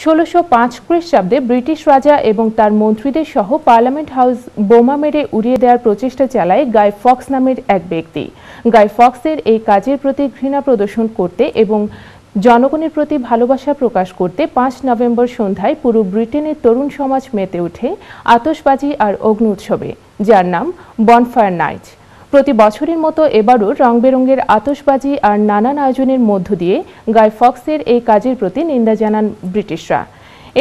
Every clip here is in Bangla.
1605 খ্রিস্টাব্দে ব্রিটিশ রাজা এবং তার মন্ত্রীদের সহ পার্লামেন্ট হাউস বোমা মেরে উড়িয়ে দেওয়ার প্রচেষ্টা চালায় গাই ফক্স নামের এক ব্যক্তি। গাই ফক্সের এই কাজের প্রতি ঘৃণা প্রদর্শন করতে এবং জনগণের প্রতি ভালোবাসা প্রকাশ করতে 5 নভেম্বর সন্ধ্যায় পুরো ব্রিটেনের তরুণ সমাজ মেতে ওঠে আতশবাজি আর অগ্নি উৎসবে, যার নাম বনফায়ার নাইট। প্রতি বছরের মতো এবারও রং-বেরঙের আতশবাজি আর নানান আয়োজনের মধ্য দিয়ে গাই ফক্সের এই কাজের প্রতি নিন্দা জানান ব্রিটিশরা।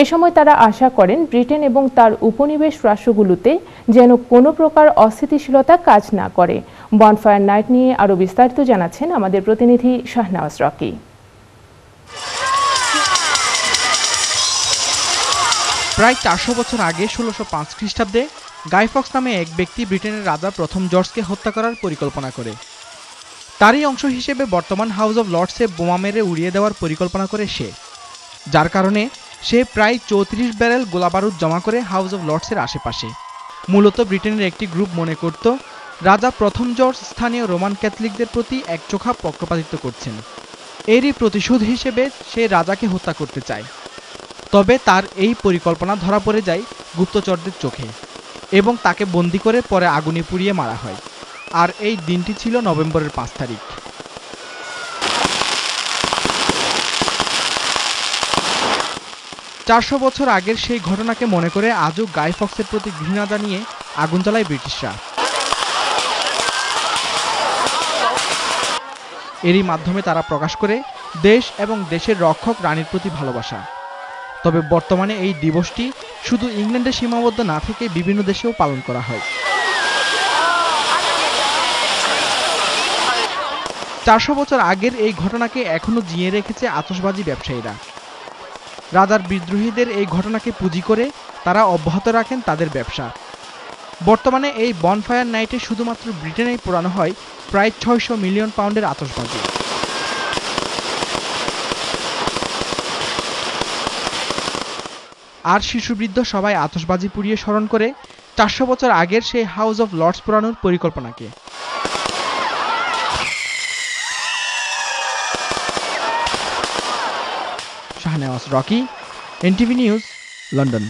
এ সময় তারা আশা করেন ব্রিটেন এবং তার উপনিবেশ রাষ্ট্রগুলোতে যেন কোনো প্রকার অস্থিতিশীলতা কাজ না করে। বনফায়ার নাইট নিয়ে আরও বিস্তারিত জানাচ্ছেন আমাদের প্রতিনিধি শাহনাওয়াজ রকি। প্রায় 400 বছর আগে 1605 খ্রিস্টাব্দে গাই ফক্স নামে এক ব্যক্তি ব্রিটেনের রাজা প্রথম জর্জকে হত্যা করার পরিকল্পনা করে। তারই অংশ হিসেবে বর্তমান হাউস অব লর্ডসে বোমা মেরে উড়িয়ে দেওয়ার পরিকল্পনা করে সে, যার কারণে সে প্রায় 34 ব্যারেল গোলাবারুদ জমা করে হাউস অব লর্ডসের আশেপাশে। মূলত ব্রিটেনের একটি গ্রুপ মনে করত রাজা প্রথম জর্জ স্থানীয় রোমান ক্যাথলিকদের প্রতি একচোখা পক্ষপাতিত্ব করছেন। এরই প্রতিশোধ হিসেবে সে রাজাকে হত্যা করতে চায়। তবে তার এই পরিকল্পনা ধরা পড়ে যায় গুপ্তচরদের চোখে এবং তাকে বন্দী করে পরে আগুনে পুড়িয়ে মারা হয়। আর এই দিনটি ছিল নভেম্বরের 5 তারিখ। চারশো বছর আগের সেই ঘটনাকে মনে করে আজও গাই ফক্সের প্রতি ঘৃণা জানিয়ে আগুন জ্বালায় ব্রিটিশরা। এরই মাধ্যমে তারা প্রকাশ করে দেশ এবং দেশের রক্ষক রানীর প্রতি ভালোবাসা। তবে বর্তমানে এই দিবসটি শুধু ইংল্যান্ডে সীমাবদ্ধ না থেকে বিভিন্ন দেশেও পালন করা হয়। 400 বছর আগের এই ঘটনাকে এখনো জিয়ে রেখেছে আতশবাজি ব্যবসায়ীরা। রাজার বিদ্রোহীদের এই ঘটনাকে পুঁজি করে তারা অব্যাহত রাখেন তাদের ব্যবসা। বর্তমানে এই বনফায়ার নাইটে শুধুমাত্র ব্রিটেনেই পোড়ানো হয় প্রায় 600 মিলিয়ন পাউন্ডের আতশবাজি। আর শিশুবৃদ্ধ সবাই আতশবাজি পুড়িয়ে স্মরণ করে 400 বছর আগের সেই হাউস অব লর্ডস পোড়ানোর পরিকল্পনাকে। Shahnawaz Rocky, NTV news, London.